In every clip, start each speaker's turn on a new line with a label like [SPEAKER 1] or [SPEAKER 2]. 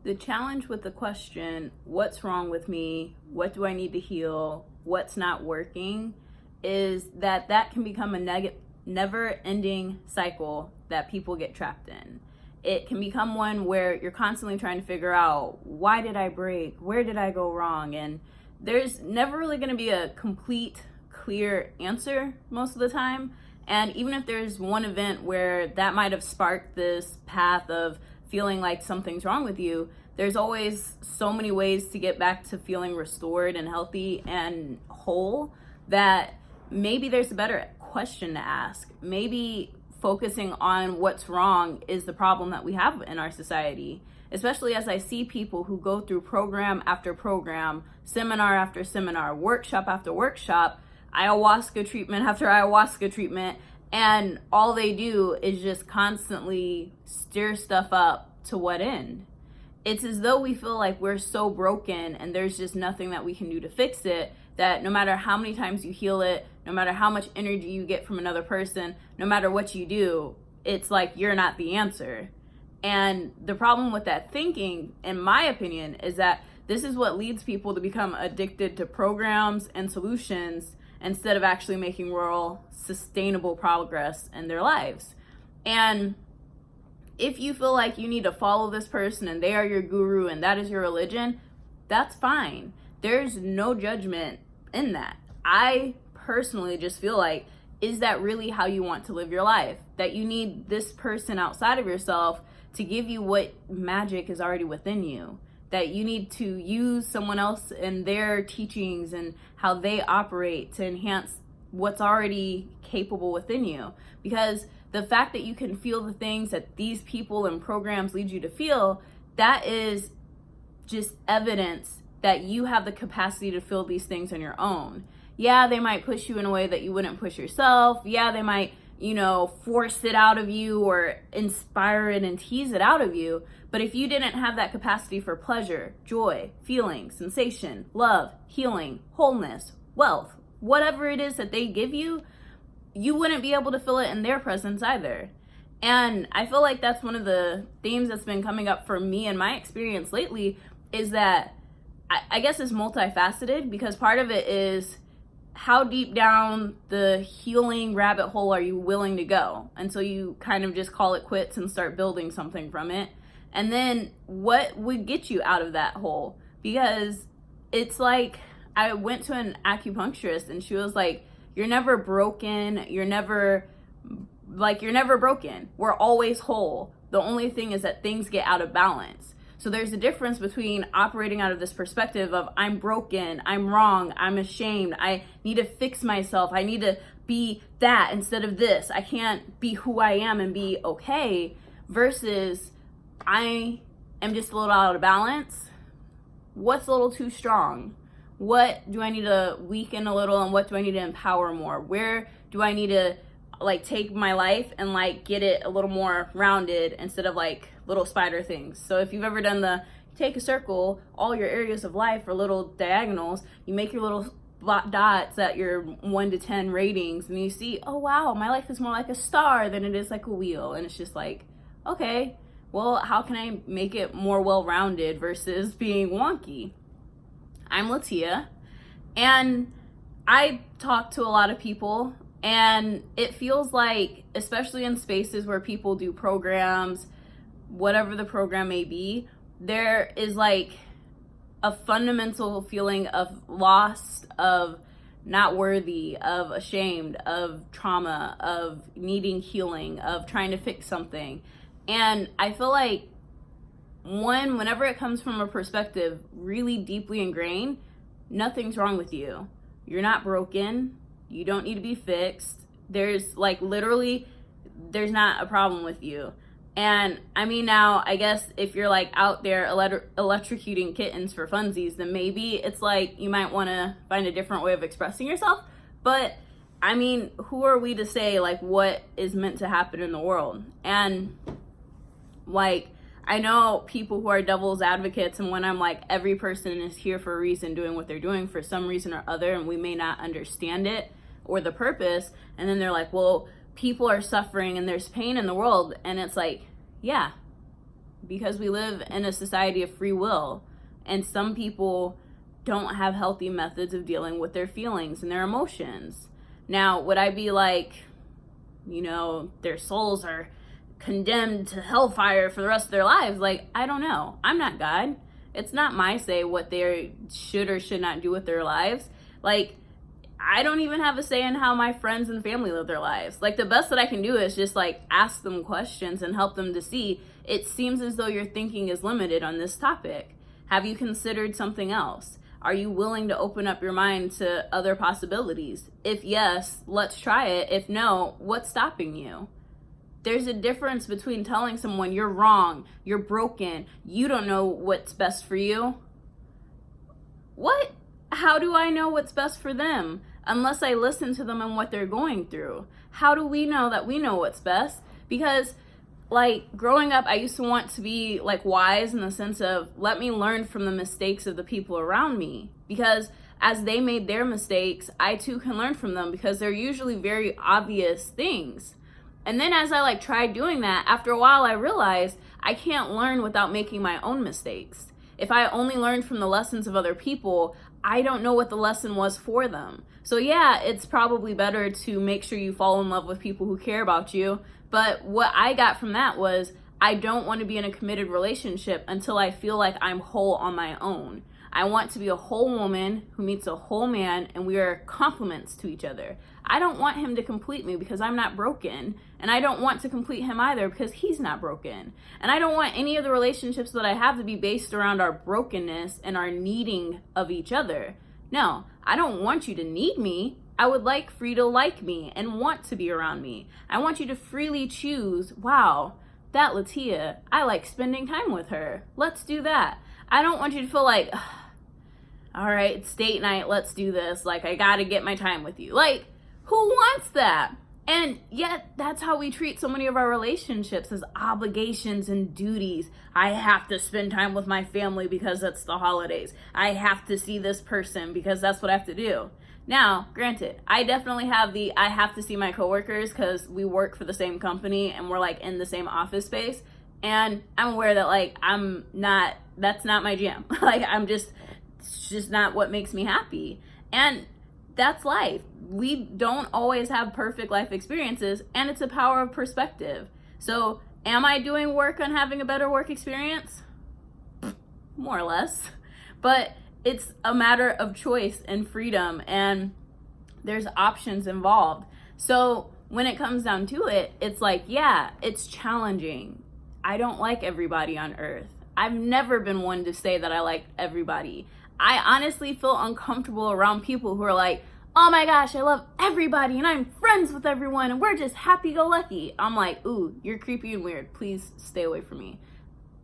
[SPEAKER 1] The challenge with the question, what's wrong with me? What do I need to heal? What's not working? Is that can become a never-ending cycle that people get trapped in. It can become one where you're constantly trying to figure out, why did I break? Where did I go wrong? And there's never really going to be a complete, clear answer most of the time. And even if there's one event where that might have sparked this path of feeling like something's wrong with you, there's always so many ways to get back to feeling restored and healthy and whole that maybe there's a better question to ask. Maybe focusing on what's wrong is the problem that we have in our society, especially as I see people who go through program after program, seminar after seminar, workshop after workshop, ayahuasca treatment after ayahuasca treatment, and all they do is just constantly stir stuff up. To what end? It's as though we feel like we're so broken and there's just nothing that we can do to fix it, that no matter how many times you heal it, no matter how much energy you get from another person, no matter what you do, it's like you're not the answer. And the problem with that thinking, in my opinion, is that this is what leads people to become addicted to programs and solutions instead of actually making real sustainable progress in their lives. And if you feel like you need to follow this person and they are your guru and that is your religion, that's fine. There's no judgment in that. I personally just feel like, is that really how you want to live your life? That you need this person outside of yourself to give you what magic is already within you? That you need to use someone else and their teachings and how they operate to enhance what's already capable within you? Because the fact that you can feel the things that these people and programs lead you to feel, that is just evidence that you have the capacity to feel these things on your own. Yeah, they might push you in a way that you wouldn't push yourself. Yeah, they might, force it out of you or inspire it and tease it out of you. But if you didn't have that capacity for pleasure, joy, feeling, sensation, love, healing, wholeness, wealth, whatever it is that they give you, you wouldn't be able to feel it in their presence either. And I feel like that's one of the themes that's been coming up for me in my experience lately, is that I guess it's multifaceted, because part of it is how deep down the healing rabbit hole are you willing to go? And so you kind of just call it quits and start building something from it. And then what would get you out of that hole? Because it's like, I went to an acupuncturist and she was like, you're never broken. You're never broken. We're always whole. The only thing is that things get out of balance. So there's a difference between operating out of this perspective of I'm broken, I'm wrong, I'm ashamed, I need to fix myself, I need to be that instead of this. I can't be who I am and be okay, versus I am just a little out of balance. What's a little too strong? What do I need to weaken a little, and what do I need to empower more? Where do I need to take my life and get it a little more rounded instead of little spider things? So if you've ever done take a circle, all your areas of life are little diagonals, you make your little dots at your 1 to 10 ratings, and you see, oh wow, my life is more like a star than it is like a wheel. And it's just okay, well, how can I make it more well-rounded versus being wonky? I'm Latia, and I talk to a lot of people, and it feels like, especially in spaces where people do programs, whatever the program may be, there is a fundamental feeling of lost, of not worthy, of ashamed, of trauma, of needing healing, of trying to fix something. And I feel like whenever it comes from a perspective really deeply ingrained, nothing's wrong with you. You're not broken. You don't need to be fixed. There's literally, there's not a problem with you. And I mean, now, I guess if you're out there electrocuting kittens for funsies, then maybe it's you might want to find a different way of expressing yourself. But I mean, who are we to say what is meant to happen in the world? And I know people who are devil's advocates, and when I'm every person is here for a reason, doing what they're doing for some reason or other, and we may not understand it or the purpose, and then they're well, people are suffering and there's pain in the world, and it's yeah, because we live in a society of free will, and some people don't have healthy methods of dealing with their feelings and their emotions. Now, would I be like, their souls are condemned to hellfire for the rest of their lives? Like, I don't know. I'm not God. It's not my say what they should or should not do with their lives. Like, I don't even have a say in how my friends and family live their lives. Like, the best that I can do is just like ask them questions and help them to see, it seems as though your thinking is limited on this topic. Have you considered something else? Are you willing to open up your mind to other possibilities? If yes, let's try it. If no, what's stopping you? There's a difference between telling someone you're wrong, you're broken, you don't know what's best for you. What? How do I know what's best for them unless I listen to them and what they're going through? How do we know that we know what's best? Because like growing up, I used to want to be like wise in the sense of let me learn from the mistakes of the people around me, because as they made their mistakes, I too can learn from them, because they're usually very obvious things. And then as I like tried doing that, after a while I realized I can't learn without making my own mistakes. If I only learned from the lessons of other people, I don't know what the lesson was for them. So yeah, it's probably better to make sure you fall in love with people who care about you. But what I got from that was I don't want to be in a committed relationship until I feel like I'm whole on my own. I want to be a whole woman who meets a whole man and we are complements to each other. I don't want him to complete me because I'm not broken. And I don't want to complete him either because he's not broken. And I don't want any of the relationships that I have to be based around our brokenness and our needing of each other. No, I don't want you to need me. I would like for you to like me and want to be around me. I want you to freely choose, wow, that Latia, I like spending time with her. Let's do that. I don't want you to feel like, all right, it's date night, let's do this. Like, I gotta get my time with you. Like, who wants that? And yet, that's how we treat so many of our relationships, as obligations and duties. I have to spend time with my family because it's the holidays. I have to see this person because that's what I have to do. Now, granted, I definitely have I have to see my coworkers because we work for the same company and we're like in the same office space. And I'm aware that like, that's not my jam. Like, it's just not what makes me happy. And that's life. We don't always have perfect life experiences, and it's a power of perspective. So am I doing work on having a better work experience? More or less. But it's a matter of choice and freedom, and there's options involved. So when it comes down to it, it's like, yeah, it's challenging. I don't like everybody on earth. I've never been one to say that I like everybody. I honestly feel uncomfortable around people who are like, oh my gosh, I love everybody and I'm friends with everyone and we're just happy-go-lucky. I'm like, ooh, you're creepy and weird. Please stay away from me.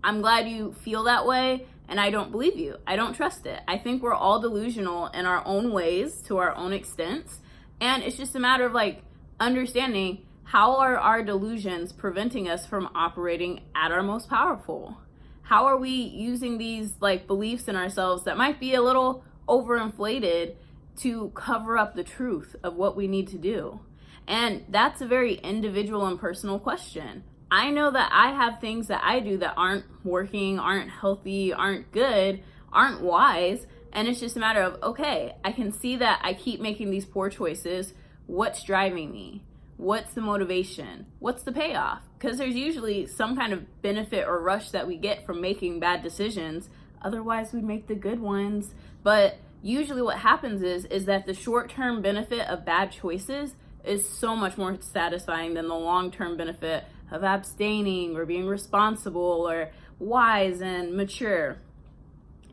[SPEAKER 1] I'm glad you feel that way, and I don't believe you. I don't trust it. I think we're all delusional in our own ways to our own extents, and it's just a matter of like understanding how are our delusions preventing us from operating at our most powerful. How are we using these like beliefs in ourselves that might be a little overinflated to cover up the truth of what we need to do? And that's a very individual and personal question. I know that I have things that I do that aren't working, aren't healthy, aren't good, aren't wise. And it's just a matter of, okay, I can see that I keep making these poor choices. What's driving me? What's the motivation? What's the payoff? Because there's usually some kind of benefit or rush that we get from making bad decisions. Otherwise, we'd make the good ones. But usually what happens is that the short-term benefit of bad choices is so much more satisfying than the long-term benefit of abstaining or being responsible or wise and mature.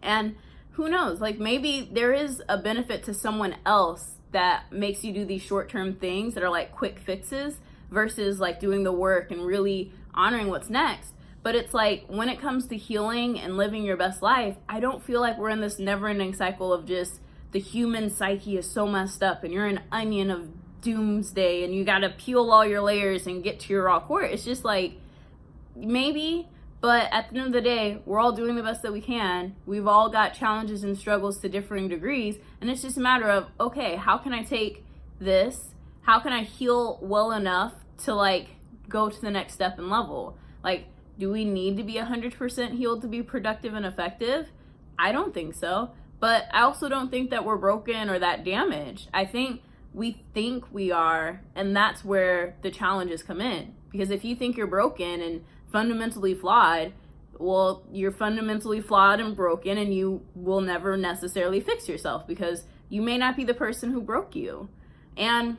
[SPEAKER 1] And who knows, like maybe there is a benefit to someone else that makes you do these short-term things that are like quick fixes versus like doing the work and really honoring what's next. But it's like when it comes to healing and living your best life, I don't feel like we're in this never-ending cycle of just the human psyche is so messed up and you're an onion of doomsday and you gotta peel all your layers and get to your raw core. It's just like, maybe, but at the end of the day, we're all doing the best that we can. We've all got challenges and struggles to differing degrees, and it's just a matter of, okay, how can I take this? How can I heal well enough to like go to the next step and level? Like, Do we need to be 100% healed to be productive and effective? I don't think so. But I also don't think that we're broken or that damaged. I think we are, and that's where the challenges come in. Because if you think you're broken and fundamentally flawed, well, you're fundamentally flawed and broken, and you will never necessarily fix yourself because you may not be the person who broke you. And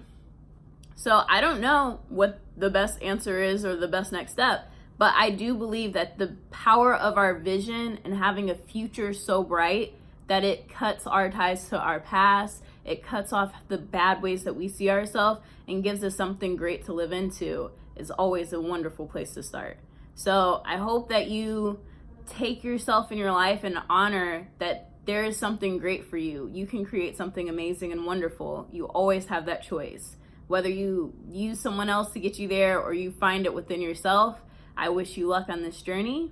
[SPEAKER 1] so I don't know what the best answer is or the best next step, but I do believe that the power of our vision and having a future so bright that it cuts our ties to our past, it cuts off the bad ways that we see ourselves and gives us something great to live into is always a wonderful place to start. So I hope that you take yourself in your life and honor that there is something great for you. You can create something amazing and wonderful. You always have that choice. Whether you use someone else to get you there or you find it within yourself, I wish you luck on this journey.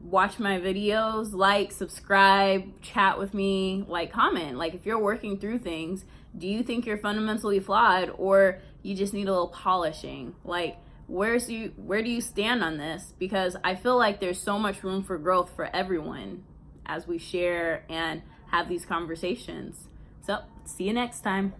[SPEAKER 1] Watch my videos, like, subscribe, chat with me, like, comment. Like, if you're working through things, do you think you're fundamentally flawed or you just need a little polishing? Like, where do you stand on this? Because I feel like there's so much room for growth for everyone as we share and have these conversations. So, see you next time.